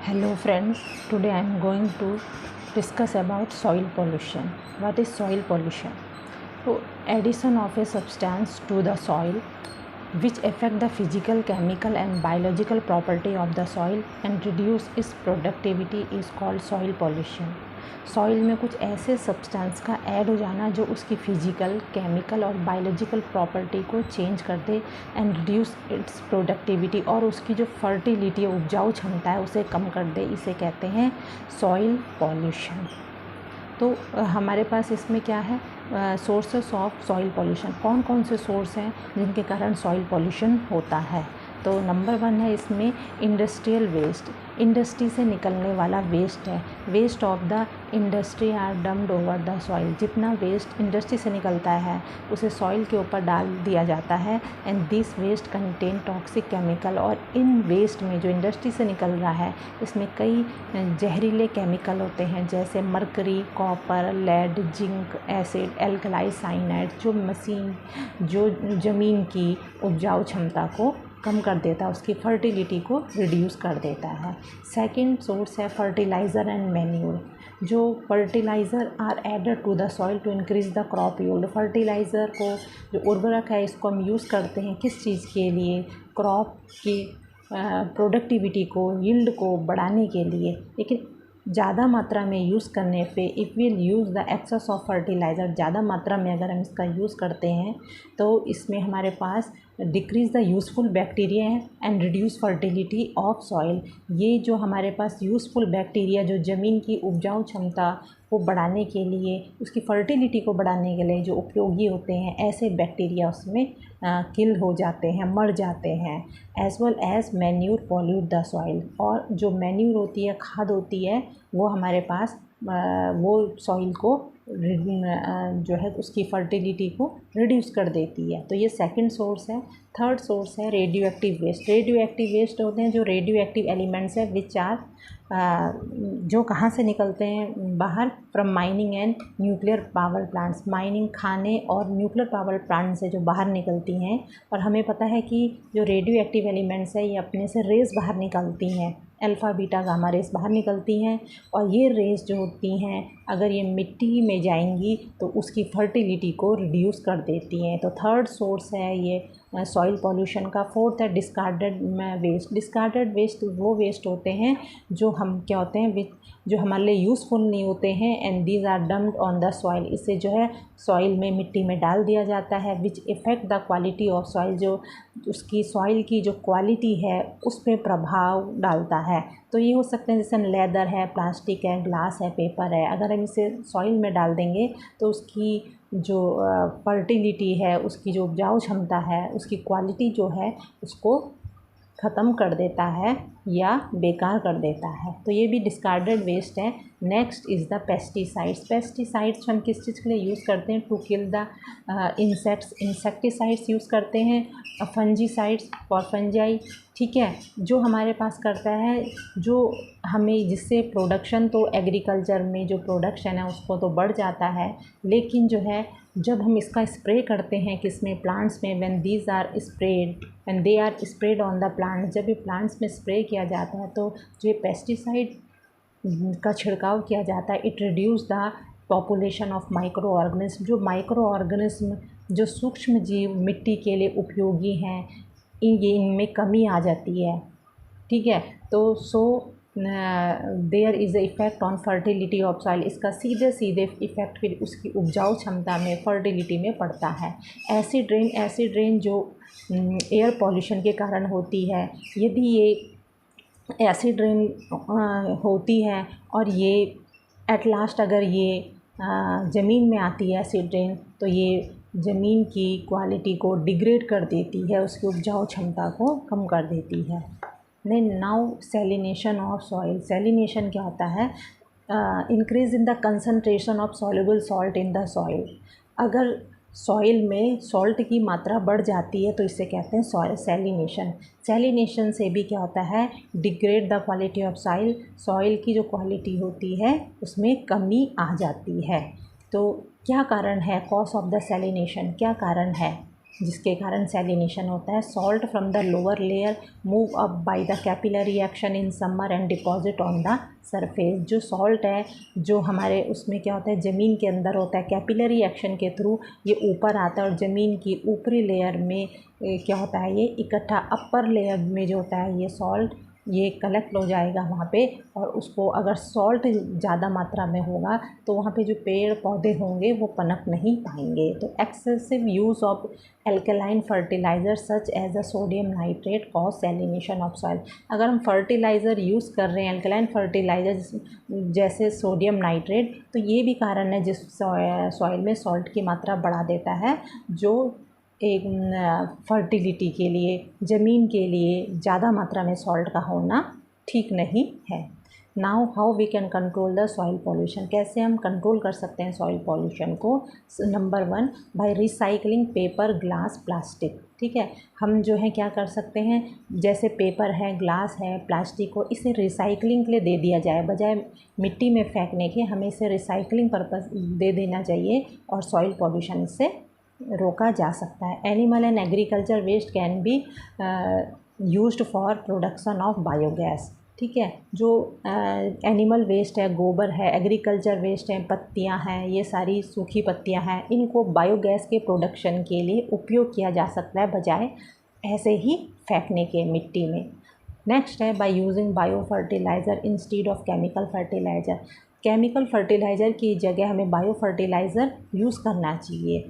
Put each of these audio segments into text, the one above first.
Hello friends, today I am going to discuss about soil pollution. What is soil pollution? So, addition of a substance to the soil which affect the physical, chemical and biological property of the soil and reduce its productivity is called soil pollution. Soil में कुछ ऐसे substance का add हो जाना जो उसकी physical, chemical और biological property को चेंज कर दे एंड रिड्यूस इट्स प्रोडक्टिविटी और उसकी जो फर्टिलिटी उपजाऊ क्षमता है उसे कम कर दे, इसे कहते हैं सॉइल पॉल्यूशन। तो हमारे पास इसमें क्या है, सोर्सेस ऑफ सॉइल पॉल्यूशन कौन कौन से सोर्स हैं जिनके कारण सॉइल पॉल्यूशन होता है। तो नंबर 1 है इसमें इंडस्ट्रियल वेस्ट, इंडस्ट्री से निकलने वाला वेस्ट है। Waste of the industry are dumped over the soil, जितना वेस्ट इंडस्ट्री से निकलता है उसे सॉइल के ऊपर डाल दिया जाता है and this waste contain toxic chemical, और इन वेस्ट में जो इंडस्ट्री से निकल रहा है इसमें कई जहरीले केमिकल होते हैं जैसे mercury, copper, lead, zinc, acid, alkali, cyanide जो ज़मीन की उपजाऊ क्षमता को कम कर देता है, उसकी फर्टिलिटी को रिड्यूस कर देता है। सेकंड सोर्स है फर्टिलाइज़र एंड मैन्यूर, जो fertiliser are added to the soil to increase the crop yield. Fertiliser को जो उर्वरक है इसको हम यूज़ करते हैं किस चीज़ के लिए, क्रॉप की प्रोडक्टिविटी को, यील्ड को बढ़ाने के लिए। लेकिन ज़्यादा मात्रा में यूज़ करने पे if will use the excess of fertiliser, ज़्यादा मात्रा में अगर हम इसका यूज़ करते हैं तो इसमें हमारे पास decrease the useful bacteria and reduce fertility of soil. ये जो हमारे पास यूज़फुल बैक्टीरिया जो ज़मीन की उपजाऊ क्षमता को बढ़ाने के लिए, उसकी फर्टिलिटी को बढ़ाने के लिए जो उपयोगी होते हैं, ऐसे बैक्टीरिया उसमें किल हो जाते हैं, मर जाते हैं। As well as manure pollute the soil, और जो मैन्यूर होती है, खाद होती है, वो हमारे पास वो सॉइल को जो है उसकी फर्टिलिटी को रिड्यूस कर देती है। तो ये सेकंड सोर्स है। थर्ड सोर्स है radioactive waste. Radioactive waste होते हैं जो रेडियो एक्टिव एलिमेंट्स है विच आर जो कहाँ से निकलते हैं बाहर, from mining and nuclear power plants. Mining, खाने और न्यूक्लियर पावर प्लांट से जो बाहर निकलती हैं, और हमें पता है कि जो रेडियो एक्टिव एलिमेंट्स है ये अपने से रेज़ बाहर निकलती हैं, अल्फ़ा बीटा गामा रेज़ बाहर निकलती हैं, और ये रेज़ जो होती हैं अगर ये मिट्टी में जाएंगी तो उसकी फर्टिलिटी को रिड्यूस कर देती हैं। तो थर्ड सोर्स है ये सॉइल पॉल्यूशन का। फोर्थ है डिस्कार्डेड वेस्ट। डिस्कार्डेड वेस्ट वो वेस्ट होते हैं जो हम क्या होते हैं जो हमारे लिए यूज़फुल नहीं होते हैं and these are dumped on the soil. इससे जो है सॉइल में, मिट्टी में डाल दिया जाता है which effect the quality of soil, जो उसकी सॉइल की जो क्वालिटी है उस पर प्रभाव डालता है। तो ये हो सकते हैं जैसे लेदर है, प्लास्टिक है, ग्लास है, पेपर है, अगर हम इसे सॉइल में डाल देंगे तो उसकी जो फर्टिलिटी है, उसकी जो उपजाऊ क्षमता है, उसकी क्वालिटी जो है उसको ख़त्म कर देता है या बेकार कर देता है। तो ये भी डिस्कार्डेड वेस्ट है। Next is the pesticides. Pesticides हम किस चीज़ के लिए यूज़ करते हैं, to kill the insects. Insecticides use करते हैं, फंजीसाइड्स फॉर फंजाई, ठीक है, जो हमारे पास करता है, जो हमें जिससे प्रोडक्शन, तो एग्रीकल्चर में जो प्रोडक्शन है उसको तो बढ़ जाता है, लेकिन जो है जब हम इसका स्प्रे करते हैं किसमें, प्लांट्स में, when these are spread and they are spread on the plant, जब ये प्लांट्स में स्प्रे किया जाता है तो जो ये पेस्टिसाइड का छिड़काव किया जाता है, it reduce the population of micro organism. जो माइक्रो ऑर्गेनिज्म, जो सूक्ष्म जीव मिट्टी के लिए उपयोगी हैं, इनमें कमी आ जाती है, ठीक है। तो there is a effect on fertility of soil. इसका सीधे इफ़ेक्ट फिर उसकी उपजाऊ क्षमता में, फर्टिलिटी में पड़ता है। एसिड रेन जो एयर पॉल्यूशन के कारण होती है, यदि ये एसिड रेन होती है और ये एट लास्ट अगर ये ज़मीन में आती है एसिड रेन, तो ये ज़मीन की क्वालिटी को डिग्रेड कर देती है, उसकी उपजाऊ क्षमता को कम कर देती है। Then now salination of soil. Salination क्या होता है, increase in the concentration of soluble salt in the soil. अगर सॉइल में सॉल्ट की मात्रा बढ़ जाती है तो इसे कहते हैं सॉइल सैलिनेशन। सैलिनेशन से भी क्या होता है, degrade the quality of soil. Soil की जो क्वालिटी होती है उसमें कमी आ जाती है। तो क्या कारण है, कॉज ऑफ द सैलिनेशन क्या कारण है, जिसके कारण सैलिनेशन होता है। Salt from the lower layer move up by the capillary action in summer and deposit on the surface. जो सॉल्ट है जो हमारे उसमें क्या होता है, ज़मीन के अंदर होता है, कैपिलरी एक्शन के थ्रू ये ऊपर आता है और ज़मीन की ऊपरी लेयर में क्या होता है, ये इकट्ठा अपर लेयर में जो होता है ये सॉल्ट ये कलेक्ट हो जाएगा वहाँ पे। और उसको अगर सॉल्ट ज़्यादा मात्रा में होगा तो वहाँ पे जो पेड़ पौधे होंगे वो पनप नहीं पाएंगे। तो excessive use of alkaline fertiliser such as a sodium nitrate cause salination of soil. अगर हम फर्टिलाइज़र यूज़ कर रहे हैं एल्कलाइन फर्टिलाइज़र जैसे सोडियम नाइट्रेट, तो ये भी कारण है जिस सॉइल में सॉल्ट की मात्रा बढ़ा देता है, जो एक फर्टिलिटी के लिए, ज़मीन के लिए ज़्यादा मात्रा में सॉल्ट का होना ठीक नहीं है। Now how we can control the soil pollution. कैसे हम कंट्रोल कर सकते हैं सॉइल पॉल्यूशन को। Number 1, by recycling paper, glass, plastic. ठीक है, हम जो है क्या कर सकते हैं, जैसे पेपर है, ग्लास है, प्लास्टिक को, इसे रिसाइकलिंग के लिए दे दिया जाए, बजाय मिट्टी में फेंकने के हमें इसे रिसाइकलिंग पर्पस दे देना चाहिए और सॉइल पॉल्यूशन इससे रोका जा सकता है। Animal and agriculture waste can be used for production of biogas. ठीक है, जो एनिमल वेस्ट है, गोबर है, एग्रीकल्चर वेस्ट है, पत्तियां हैं, ये सारी सूखी पत्तियां हैं, इनको बायोगैस के प्रोडक्शन के लिए उपयोग किया जा सकता है, बजाय ऐसे ही फेंकने के मिट्टी में। नेक्स्ट है by using bio fertiliser instead of chemical fertiliser. Chemical fertiliser की जगह हमें बायो फर्टिलाइज़र यूज़ करना चाहिए।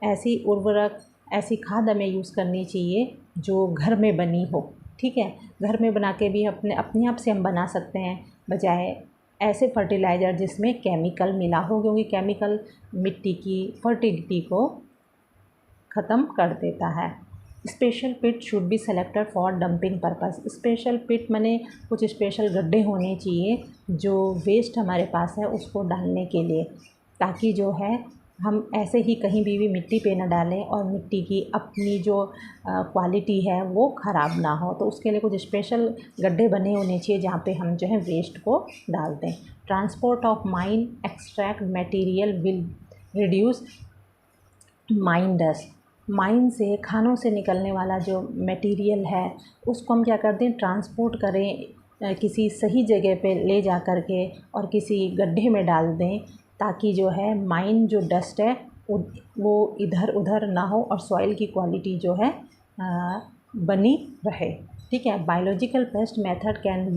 ऐसी उर्वरक, ऐसी खाद हमें यूज़ करनी चाहिए जो घर में बनी हो। ठीक है, घर में बना के भी अपने आप से हम बना सकते हैं, बजाय ऐसे फर्टिलाइज़र जिसमें केमिकल मिला हो, क्योंकि केमिकल मिट्टी की फर्टिलिटी को ख़त्म कर देता है। Special pit should be selected for dumping purpose. Special pit माने कुछ स्पेशल गड्ढे होने चाहिए जो वेस्ट हमारे पास है उसको डालने के लिए, ताकि जो है हम ऐसे ही कहीं भी मिट्टी पे ना डालें और मिट्टी की अपनी जो क्वालिटी है वो ख़राब ना हो। तो उसके लिए कुछ स्पेशल गड्ढे बने होने चाहिए जहाँ पे हम जो है वेस्ट को डाल दें। Transport of mine extract material will reduce mine dust. Mine से, खानों से निकलने वाला जो मटेरियल है उसको हम क्या करते हैं, ट्रांसपोर्ट करें किसी सही जगह पे ले जा कर के और किसी गड्ढे में डाल दें, ताकि जो है माइन जो डस्ट है वो इधर उधर ना हो और सॉइल की क्वालिटी जो है बनी रहे। ठीक है, biological pest method can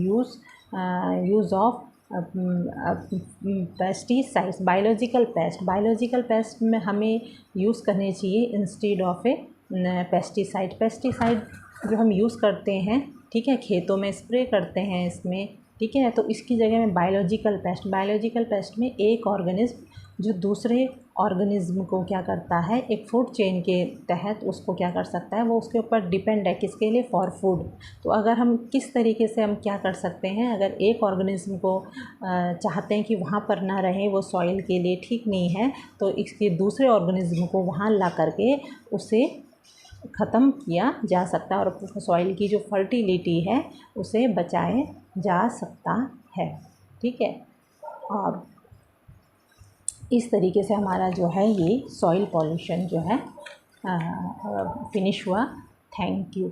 use of pesticides. Biological pest में हमें यूज़ करने चाहिए instead of A pesticide. Pesticide जो हम यूज़ करते हैं, ठीक है, खेतों में स्प्रे करते हैं इसमें, ठीक है, तो इसकी जगह में बायोलॉजिकल पेस्ट में एक ऑर्गेनिज्म जो दूसरे ऑर्गेनिज्म को क्या करता है, एक फूड चेन के तहत उसको क्या कर सकता है, वो उसके ऊपर डिपेंड है, किसके लिए, फॉर फूड। तो अगर हम किस तरीके से हम क्या कर सकते हैं, अगर एक ऑर्गेनिज्म को चाहते हैं कि वहाँ पर ना रहे, वो सॉइल के लिए ठीक नहीं है, तो इसके दूसरे ऑर्गेनिज्म को वहाँ ला करके उसे ख़त्म किया जा सकता है और सॉइल की जो फर्टिलिटी है उसे बचाया जा सकता है। ठीक है, और इस तरीके से हमारा जो है ये सॉइल पॉल्यूशन जो है फिनिश हुआ। Thank you.